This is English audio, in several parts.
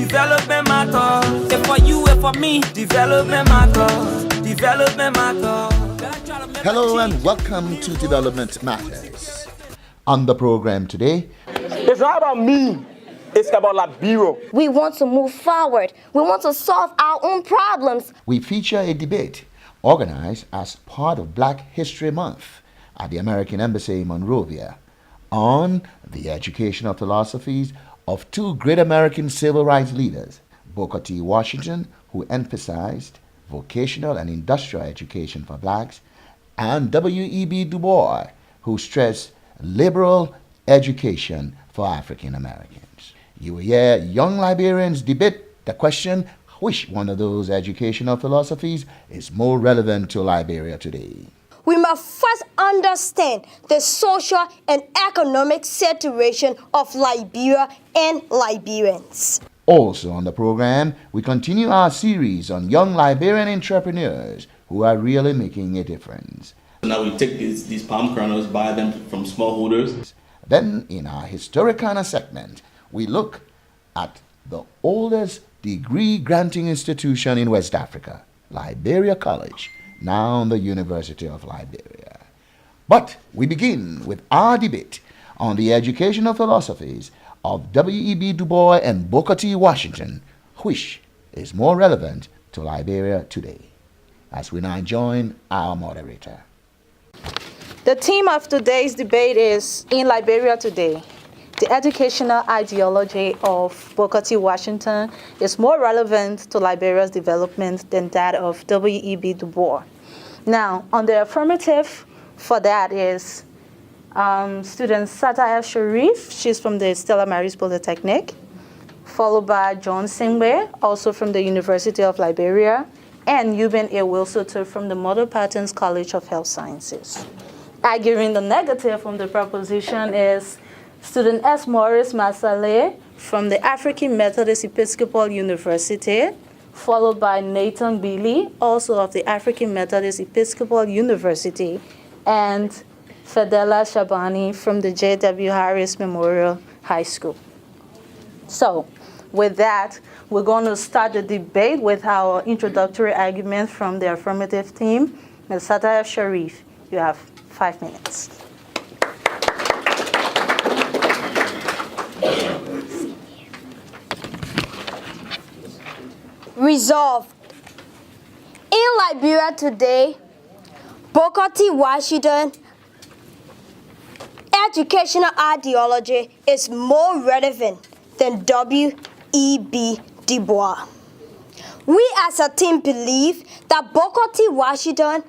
development matter. If for you, if for me, development matter. Development matter. Hello and welcome to Development Matters. On the program today, it's not about me, it's about Liberia. We want to move forward. We want to solve our own problems. We feature a debate organized as part of Black History Month at the American Embassy in Monrovia on the educational philosophies of two great American civil rights leaders, Booker T. Washington, who emphasized vocational and industrial education for blacks, and W.E.B. Dubois, who stressed liberal education for African Americans. You will hear young Liberians debate the question, which one of those educational philosophies is more relevant to Liberia today? We must first understand the social and economic situation of Liberia and Liberians. Also on the program, we continue our series on young Liberian entrepreneurs who are really making a difference. Now we take these palm kernels, buy them from smallholders. Then in our Historicana segment, we look at the oldest degree-granting institution in West Africa, Liberia College, now the University of Liberia. But we begin with our debate on the educational philosophies of W.E.B. Dubois and Booker T. Washington, which is more relevant to Liberia today. As we now join our moderator. The theme of today's debate is In Liberia Today. The educational ideology of Booker T. Washington is more relevant to Liberia's development than that of W.E.B. Du Bois. Now, on the affirmative for that is student Sata F. Sharif, she's from the Stella Maris Polytechnic, followed by John Singwe, also from the University of Liberia, and Yuben A. Wilsoter from the Mother Patton's College of Health Sciences. Arguing the negative from the proposition is student S. Morris Masale from the African Methodist Episcopal University, followed by Nathan Bealey, also of the African Methodist Episcopal University, and Fadela Shabani from the J.W. Harris Memorial High School. So, with that, we're going to start the debate with our introductory argument from the affirmative team. Ms. Sata F. Sharif, you have 5 minutes. Resolved. In Liberia today, Booker T. Washington educational ideology is more relevant than W.E.B. Du Bois. We as a team believe that Booker T. Washington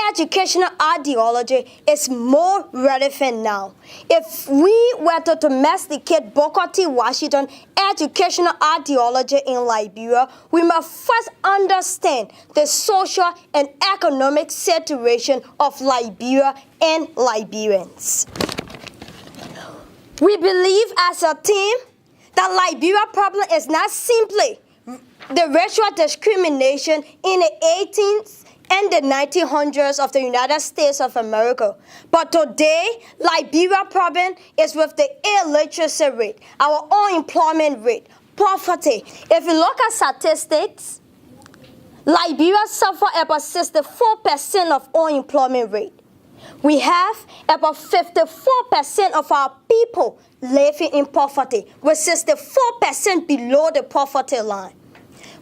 educational ideology is more relevant now. If we were to domesticate Booker T. Washington educational ideology in Liberia, we must first understand the social and economic situation of Liberia and Liberians. We believe as a team that Liberia problem is not simply the racial discrimination in the 18th and the 1900s of the United States of America. But today, Liberia problem is with the illiteracy rate, our unemployment rate, poverty. If you look at statistics, Liberia suffers about 64% of unemployment rate. We have about 54% of our people living in poverty, with 64% below the poverty line.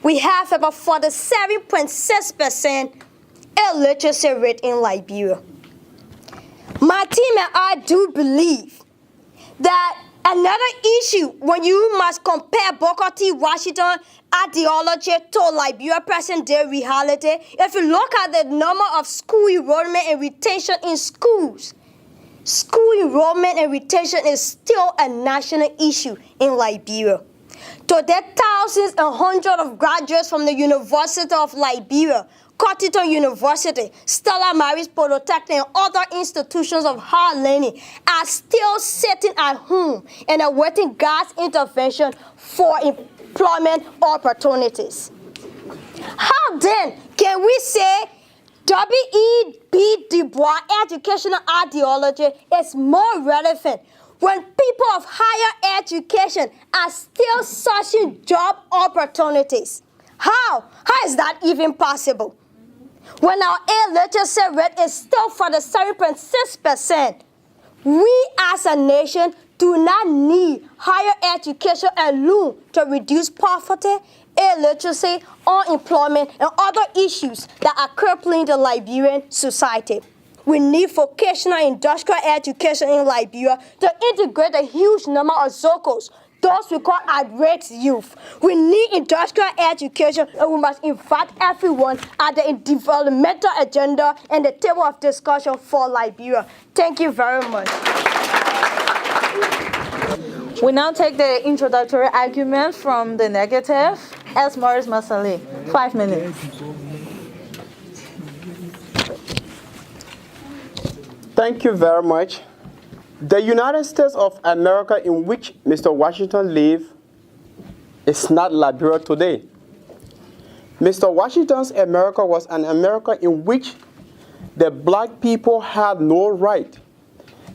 We have about 47.6% illiteracy rate in Liberia. My team and I do believe that another issue when you must compare Booker T. Washington ideology to Liberia present day reality, if you look at the number of school enrollment and retention in schools, school enrollment and retention is still a national issue in Liberia. Today, thousands and hundreds of graduates from the University of Liberia, Cottington University, Stella Maris Polytechnic, and other institutions of higher learning are still sitting at home and awaiting God's intervention for employment opportunities. How then can we say W.E.B. Du Bois educational ideology is more relevant when people of higher education are still searching job opportunities? How is that even possible? When our illiteracy rate is still 47.6%, we as a nation do not need higher education alone to reduce poverty, illiteracy, unemployment, and other issues that are crippling the Liberian society. We need vocational industrial education in Liberia to integrate a huge number of Zocos, those we call irate youth. We need industrial education, and we must invite everyone at the developmental agenda and the table of discussion for Liberia. Thank you very much. We now take the introductory argument from the negative. S. Morris Masali, 5 minutes. Thank you very much. The United States of America in which Mr. Washington lived is not Liberia today. Mr. Washington's America was an America in which the black people had no right.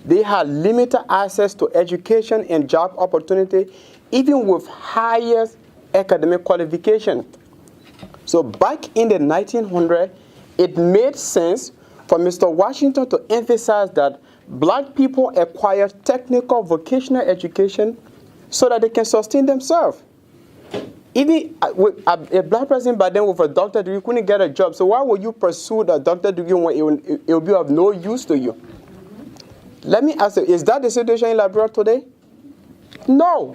They had limited access to education and job opportunity, even with highest academic qualification. So back in the 1900s, it made sense for Mr. Washington to emphasize that black people acquire technical vocational education so that they can sustain themselves. Even a black person by then with a doctorate degree couldn't get a job. So why would you pursue the doctorate degree when it will be of no use to you? Let me ask you, is that the situation in Liberia today? No.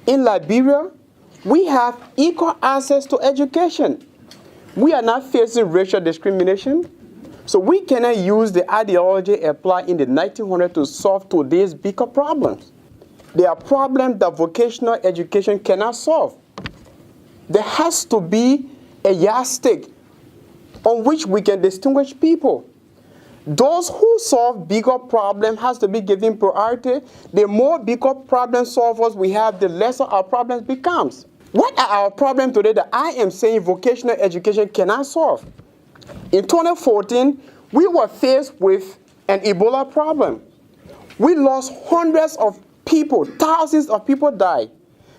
In Liberia, we have equal access to education. We are not facing racial discrimination. So we cannot use the ideology applied in the 1900s to solve today's bigger problems. There are problems that vocational education cannot solve. There has to be a yardstick on which we can distinguish people. Those who solve bigger problems has to be given priority. The more bigger problem solvers we have, the lesser our problems becomes. What are our problems today that I am saying vocational education cannot solve? In 2014, we were faced with an Ebola problem. We lost hundreds of people, thousands of people died.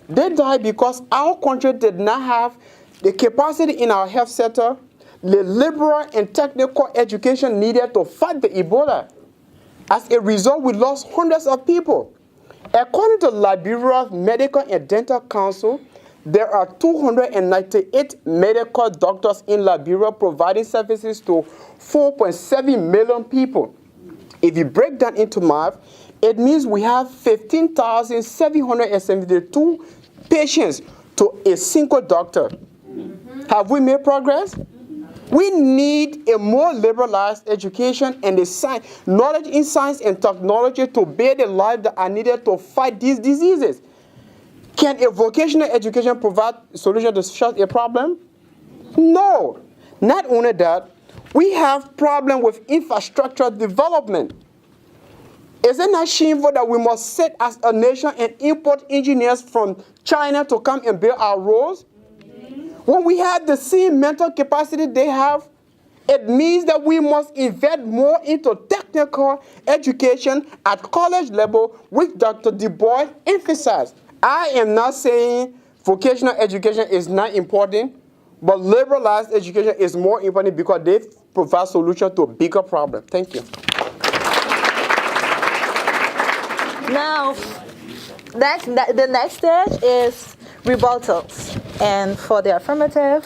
They died because our country did not have the capacity in our health sector, the liberal and technical education needed to fight the Ebola. As a result, we lost hundreds of people. According to Liberia's Medical and Dental Council, there are 298 medical doctors in Liberia providing services to 4.7 million people. If you break that into math, it means we have 15,772 patients to a single doctor. Have we made progress? We need a more liberalized education and the knowledge in science and technology to bear the lives that are needed to fight these diseases. Can a vocational education provide a solution to such a problem? No. Not only that, we have problem with infrastructure development. Is it not shameful that we must sit as a nation and import engineers from China to come and build our roads? When we have the same mental capacity they have, it means that we must invest more into technical education at college level, which Dr. Dubois emphasized. I am not saying vocational education is not important, but liberalized education is more important because they provide solutions to a bigger problem. Thank you. Now, the next stage is rebuttals. And for the affirmative,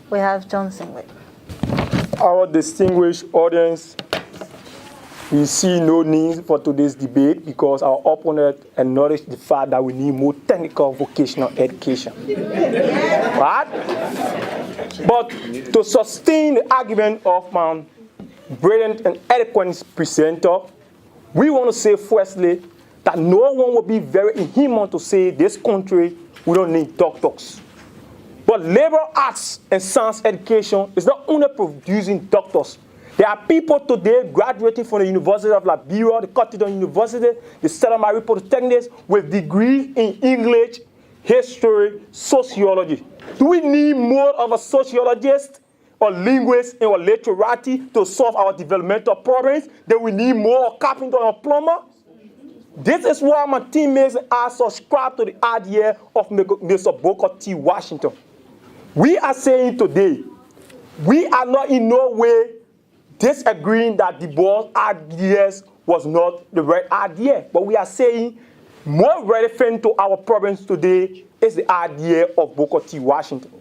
we have Johnson. Our distinguished audience, we see no need for today's debate because our opponent acknowledged the fact that we need more technical vocational education. Right? But to sustain the argument of my brilliant and eloquent presenter, we want to say firstly that no one will be very inhuman to say this country we don't need doctors. But liberal arts and science education is not only producing doctors. There are people today graduating from the University of Liberia, the Cathedral University, the Stella Marie Polytechnics with degrees in English, history, sociology. Do we need more of a sociologist or linguist or literati to solve our developmental problems? Then we need more carpenter or plumber? This is why my teammates and I subscribe to the idea of Mr. Booker T. Washington. We are saying today, we are not in no way disagreeing that Dubois' ideas was not the right idea, but we are saying more relevant to our problems today is the idea of Booker T. Washington.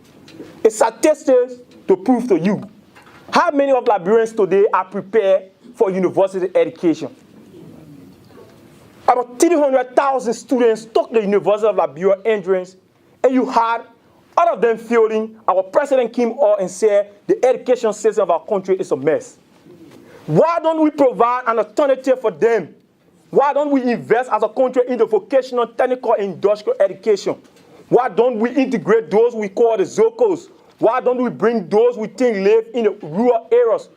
It's statistics to prove to you how many of Liberians today are prepared for university education. About 300,000 students took the University of Liberia entrance, and you had all of them failing. Our president came out and said the education system of our country is a mess. Why don't we provide an alternative for them? Why don't we invest as a country in the vocational, technical, and industrial education? Why don't we integrate those we call the Zocos? Why don't we bring those we think live in the rural areas,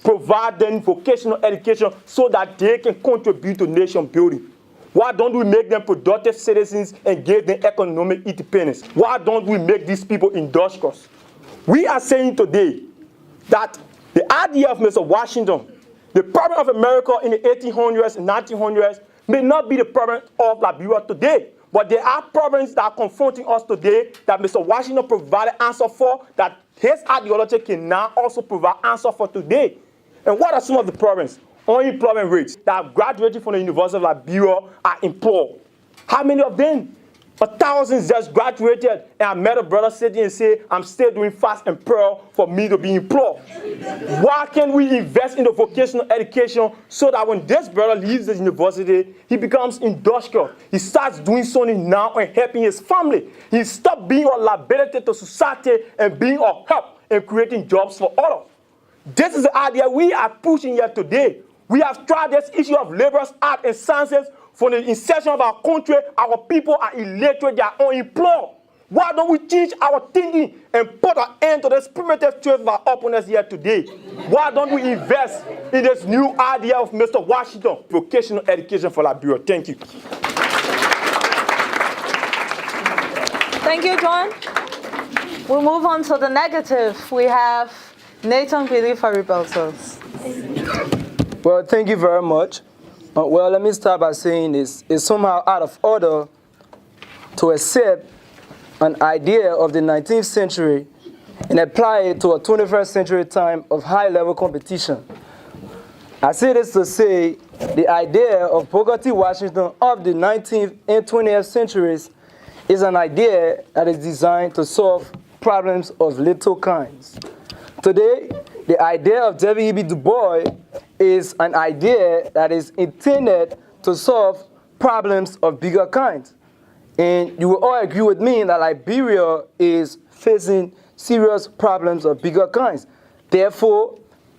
provide them vocational education so that they can contribute to nation building? Why don't we make them productive citizens and give them economic independence? Why don't we make these people industrious? We are saying today that the idea of Mr. Washington, the problem of America in the 1800s and 1900s, may not be the problem of Liberia today, but there are problems that are confronting us today that Mr. Washington provided answer for, that his ideology can now also provide answer for today. And what are some of the problems? Unemployment rates that have graduated from the University of Liberia are employed. How many of them? 1,000 just graduated, and I met a brother sitting and say, I'm still doing fast and prayer for me to be employed. Why can't we invest in the vocational education so that when this brother leaves the university, he becomes industrial? He starts doing something now and helping his family. He stops being a liability to society and being a help and creating jobs for others. This is the idea we are pushing here today. We have tried this issue of laborers, art, and sciences. From the inception of our country, our people are illiterate, they are unemployed. Why don't we change our thinking and put an end to this primitive traits of our opponents here today? Why don't we invest in this new idea of Mr. Washington, vocational education for Liberia? Thank you. Thank you, John. We'll move on to the negative. We have Nathan Billy for rebuttals. Well, thank you very much. Well, let me start by saying this. It's somehow out of order to accept an idea of the 19th century and apply it to a 21st century time of high-level competition. I say this to say the idea of Booker T. Washington of the 19th and 20th centuries is an idea that is designed to solve problems of little kinds. Today, the idea of W.E.B. Dubois is an idea that is intended to solve problems of bigger kinds. And you will all agree with me that Liberia is facing serious problems of bigger kinds. Therefore,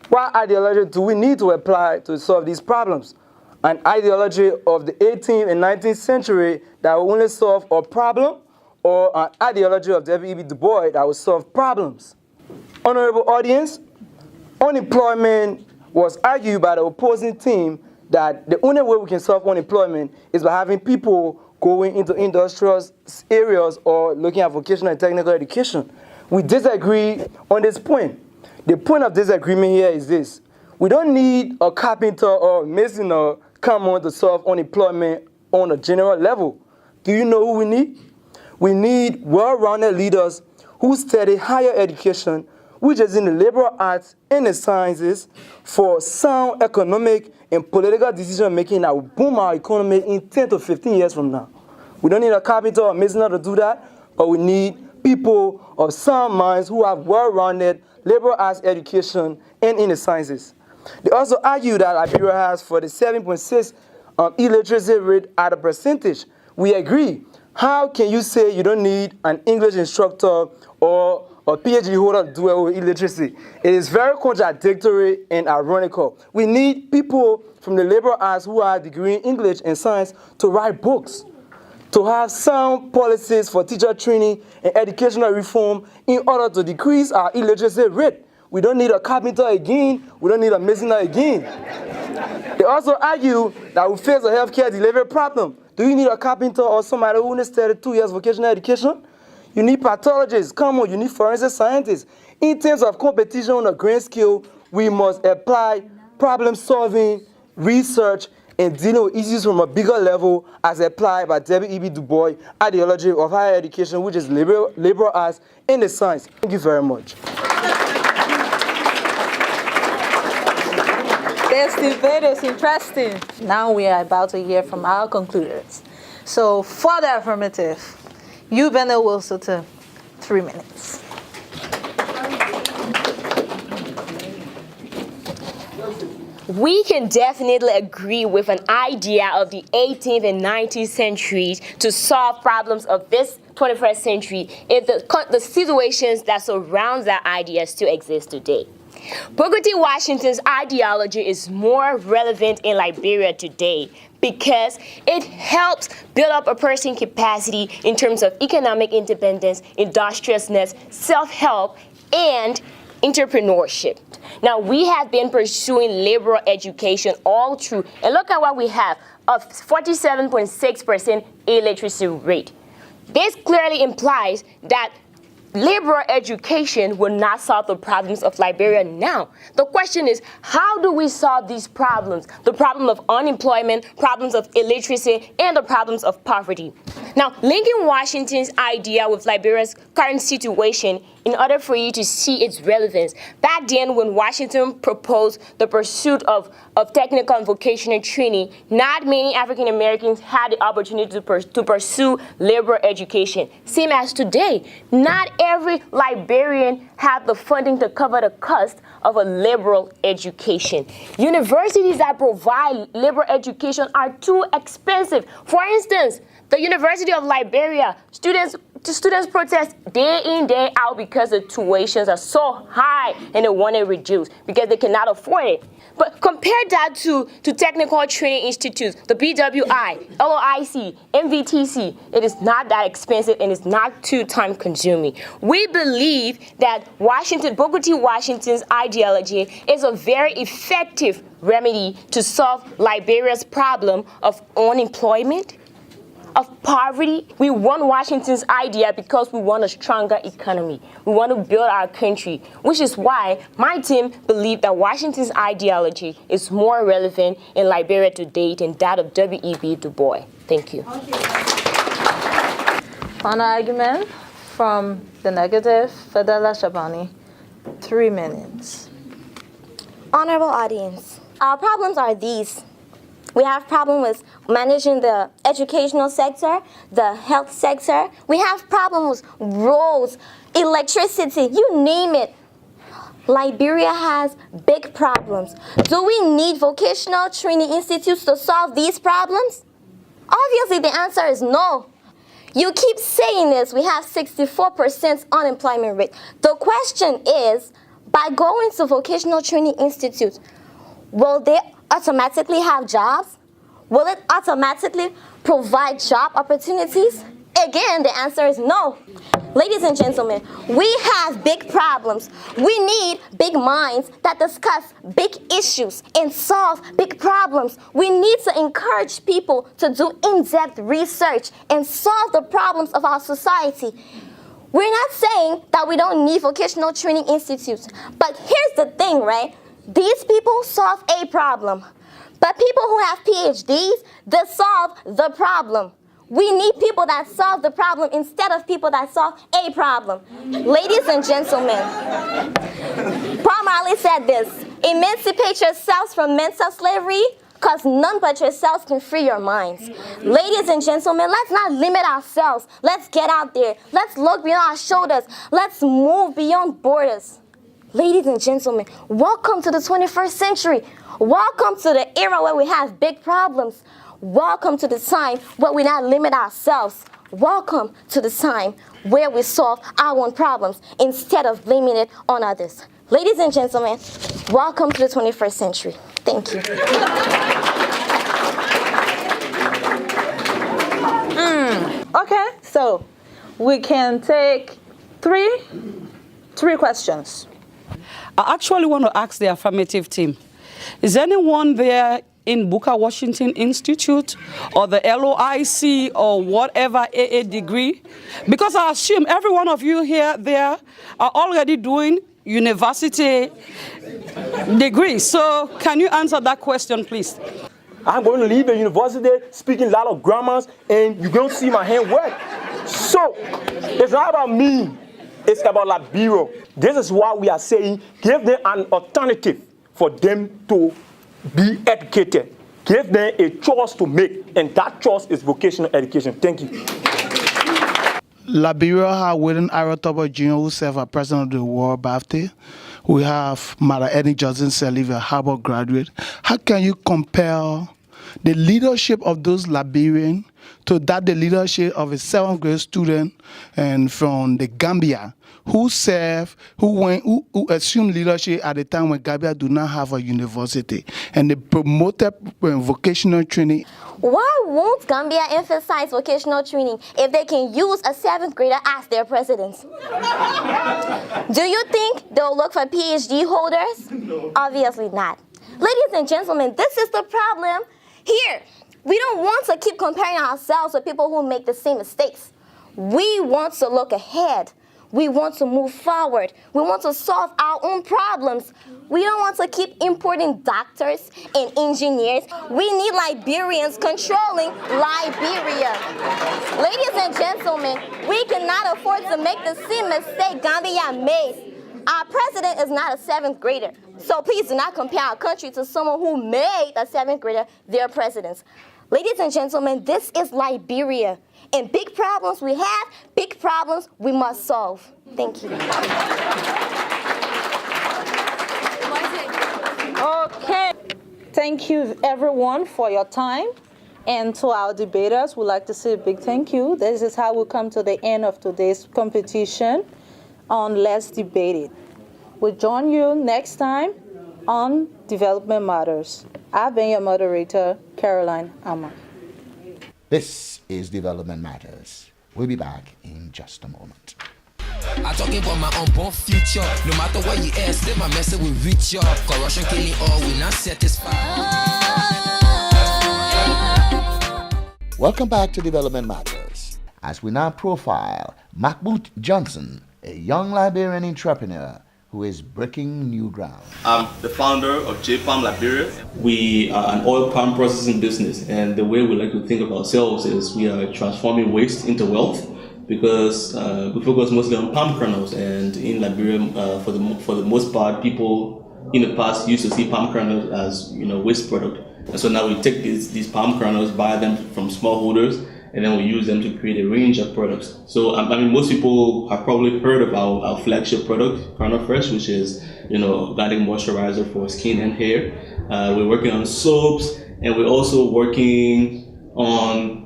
what ideology do we need to apply to solve these problems? An ideology of the 18th and 19th century that will only solve a problem, or an ideology of W.E.B. Dubois that will solve problems? Honorable audience, unemployment was argued by the opposing team that the only way we can solve unemployment is by having people going into industrial areas or looking at vocational and technical education. We disagree on this point. The point of disagreement here is this. We don't need a carpenter or a mason or come on to solve unemployment on a general level. Do you know who we need? We need well-rounded leaders who study higher education, which is in the liberal arts and the sciences, for sound economic and political decision-making that will boom our economy in 10 to 15 years from now. We don't need a carpenter or mason to do that, but we need people of sound minds who have well-rounded liberal arts education and in the sciences. They also argue that Liberia has 47.6 illiteracy rate at a percentage. We agree. How can you say you don't need an English instructor or a PhD holder to do it with illiteracy? It is very contradictory and ironical. We need people from the liberal arts who have a degree in English and science to write books, to have sound policies for teacher training and educational reform in order to decrease our illiteracy rate. We don't need a carpenter again. We don't need a mason again. They also argue that we face a healthcare delivery problem. Do you need a carpenter or somebody who only studied 2 years vocational education? You need pathologists. Come on, you need forensic scientists. In terms of competition on a grand scale, we must apply problem solving, research, and dealing with issues from a bigger level as applied by W.E.B. Dubois' ideology of higher education, which is liberal arts and the science. Thank you very much. This debate is interesting. Now we are about to hear from our concluders. So for the affirmative, you, Bennett Wilson, 3 minutes. We can definitely agree with an idea of the 18th and 19th centuries to solve problems of this 21st century if the situations that surround that idea still exist today. Booker T. Washington's ideology is more relevant in Liberia today because it helps build up a person's capacity in terms of economic independence, industriousness, self-help, and entrepreneurship. Now, we have been pursuing liberal education all through, and look at what we have, a 47.6% illiteracy rate. This clearly implies that liberal education will not solve the problems of Liberia now. The question is, how do we solve these problems? The problem of unemployment, problems of illiteracy, and the problems of poverty. Now, linking Washington's idea with Liberia's current situation in order for you to see its relevance. Back then, when Washington proposed the pursuit of technical and vocational training, not many African Americans had the opportunity to pursue liberal education. Same as today, not every Liberian have the funding to cover the cost of a liberal education. Universities that provide liberal education are too expensive. For instance, the University of Liberia, students protest day in, day out because the tuitions are so high and they want to reduce because they cannot afford it. But compare that to technical training institutes, the BWI, LOIC, MVTC. It is not that expensive and it's not too time consuming. We believe that Booker T. Washington's ideology is a very effective remedy to solve Liberia's problem of unemployment, of poverty. We want Washington's idea because we want a stronger economy. We want to build our country, which is why my team believe that Washington's ideology is more relevant in Liberia today than that of W.E.B. Dubois. Thank you. Final argument from the negative, Fadela Shabani, 3 minutes. Honorable audience, our problems are these. We have problems with managing the educational sector, the health sector. We have problems with roads, electricity, you name it. Liberia has big problems. Do we need vocational training institutes to solve these problems? Obviously, the answer is no. You keep saying this, we have 64% unemployment rate. The question is, by going to vocational training institutes, will they automatically have jobs? Will it automatically provide job opportunities? Again, the answer is no. Ladies and gentlemen, we have big problems. We need big minds that discuss big issues and solve big problems. We need to encourage people to do in-depth research and solve the problems of our society. We're not saying that we don't need vocational training institutes, but here's the thing, right? These people solve a problem, but people who have PhDs, they solve the problem. We need people that solve the problem instead of people that solve a problem. Ladies and gentlemen, Paul Marley said this, emancipate yourselves from mental slavery, because none but yourselves can free your minds. Ladies and gentlemen, let's not limit ourselves. Let's get out there. Let's look beyond our shoulders. Let's move beyond borders. Ladies and gentlemen, welcome to the 21st century. Welcome to the era where we have big problems. Welcome to the time where we not limit ourselves. Welcome to the time where we solve our own problems instead of blaming it on others. Ladies and gentlemen, welcome to the 21st century. Thank you. Okay, so we can take three questions. I actually want to ask the affirmative team, is anyone there in Booker Washington Institute or the LOIC or whatever AA degree? Because I assume every one of you here, there are already doing university degrees. So can you answer that question, please? I'm going to leave the university speaking a lot of grammars, and you're going to see my hand work. So, it's not about me. It's about Liberia. This is why we are saying give them an alternative for them to be educated. Give them a choice to make, and that choice is vocational education. Thank you. Liberia has William Aratoba Jr., who served as president of the World Baptist. We have Mother Emmett Johnson, a Harvard graduate. How can you compare the leadership of those Liberians to that the leadership of a 7th grade student and from the Gambia who assumed leadership at the time when Gambia do not have a university, and they promoted vocational training? Why won't Gambia emphasize vocational training if they can use a 7th grader as their president? Do you think they'll look for PhD holders? No. Obviously not. Ladies and gentlemen, this is the problem here. We don't want to keep comparing ourselves with people who make the same mistakes. We want to look ahead. We want to move forward. We want to solve our own problems. We don't want to keep importing doctors and engineers. We need Liberians controlling Liberia. Ladies and gentlemen, we cannot afford to make the same mistake Gambia made. Our president is not a 7th grader. So please do not compare our country to someone who made a 7th grader their president. Ladies and gentlemen, this is Liberia. And big problems we have, big problems we must solve. Thank you. Okay. Thank you, everyone, for your time. And to our debaters, we'd like to say a big thank you. This is how we come to the end of today's competition on Let's Debate It. We'll join you next time on Development Matters. I've been your moderator, Caroline Amma. This is Development Matters. We'll be back in just a moment. I talking about my unborn future. No matter what you ask, let my message will reach you. Corruption killing all, we not satisfied. Welcome back to Development Matters, as we now profile Mahmud Johnson, a young Liberian entrepreneur who is breaking new ground. I'm the founder of JPalm Liberia. We are an oil palm processing business, and the way we like to think of ourselves is we are transforming waste into wealth, because we focus mostly on palm kernels, and in Liberia, for the most part, people in the past used to see palm kernels as waste product, and so now we take these palm kernels, buy them from smallholders, and then we use them to create a range of products. So I mean, most people have probably heard of our flagship product, Kernel Fresh, which is organic moisturizer for skin and hair. We're working on soaps, and we're also working on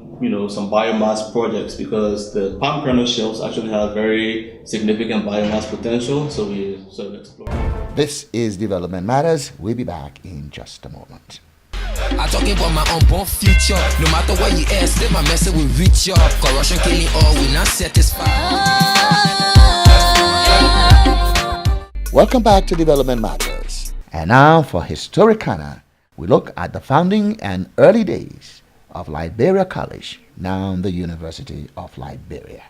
some biomass projects, because the palm kernel shells actually have very significant biomass potential. So we sort of explore. This is Development Matters. We'll be back in just a moment. I talking about my unborn future. No matter what you ask, let my message will reach you. Corruption killing all, we not satisfied. Welcome back to Development Matters. And now for Historicana, we look at the founding and early days of Liberia College, now the University of Liberia.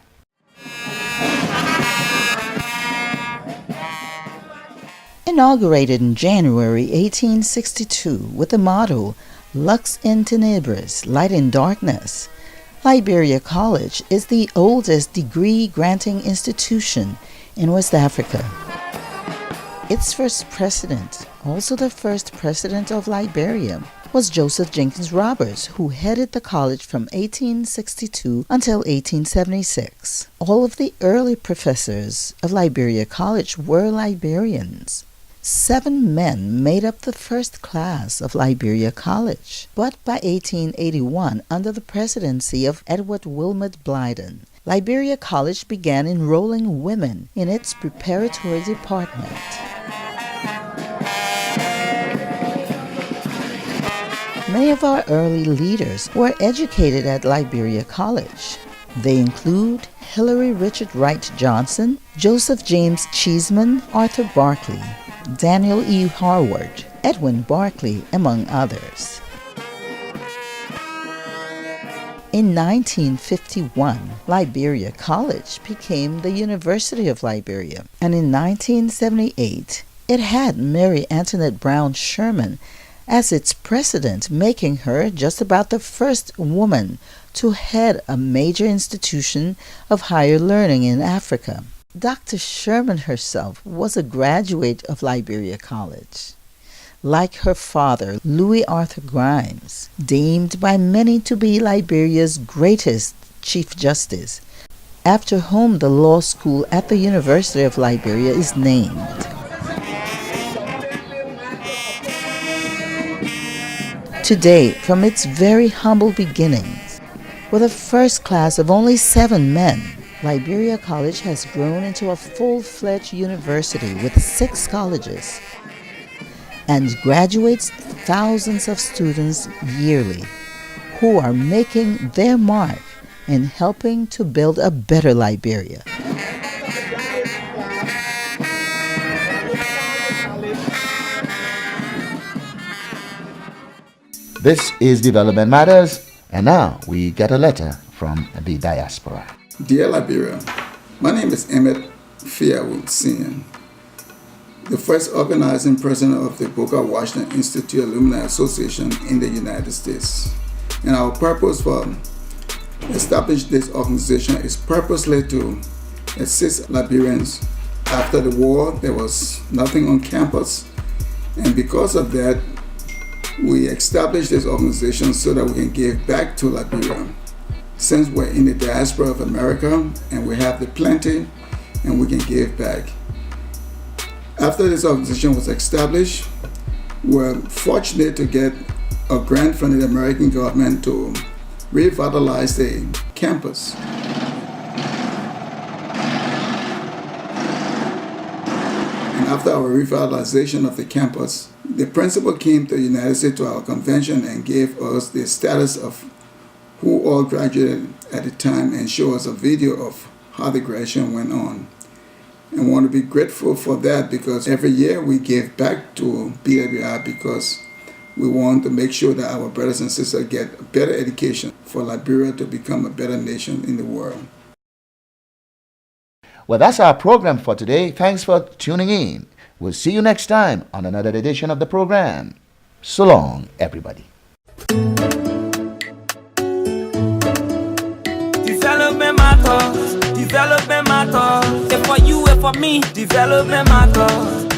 Inaugurated in January 1862 with the motto Lux in Tenebris, Light in Darkness, Liberia College is the oldest degree-granting institution in West Africa. Its first president, also the first president of Liberia, was Joseph Jenkins Roberts, who headed the college from 1862 until 1876. All of the early professors of Liberia College were Liberians. 7 men made up the first class of Liberia College. But by 1881, under the presidency of Edward Wilmot Blyden, Liberia College began enrolling women in its preparatory department. Many of our early leaders were educated at Liberia College. They include Hilary Richard Wright Johnson, Joseph James Cheeseman, Arthur Barkley, Daniel E. Harward, Edwin Barkley, among others. In 1951, Liberia College became the University of Liberia, and in 1978, it had Mary Antoinette Brown Sherman as its president, making her just about the first woman to head a major institution of higher learning in Africa. Dr. Sherman herself was a graduate of Liberia College. Like her father, Louis Arthur Grimes, deemed by many to be Liberia's greatest Chief Justice, after whom the law school at the University of Liberia is named. Today, from its very humble beginnings, with a first class of only 7 men, Liberia College has grown into a full-fledged university with 6 colleges and graduates thousands of students yearly who are making their mark in helping to build a better Liberia. This is Development Matters, and now we get a letter from the Diaspora. Dear Liberia, my name is Emmett Fiawoo, Sr., the first organizing president of the Booker Washington Institute Alumni Association in the United States. And our purpose for establishing this organization is purposely to assist Liberians. After the war, there was nothing on campus, and because of that, we established this organization so that we can give back to Liberia. Since we're in the diaspora of America and we have the plenty and we can give back. After this organization was established, we're fortunate to get a grant from the American government to revitalize the campus. And after our revitalization of the campus, the principal came to the United States to our convention and gave us the status of who all graduated at the time and showed us a video of how the graduation went on. And want to be grateful for that because every year we give back to BWI because we want to make sure that our brothers and sisters get a better education for Liberia to become a better nation in the world. Well, that's our program for today. Thanks for tuning in. We'll see you next time on another edition of the program. So long, everybody. Development matters, development matters. If for you, if for me, development matters.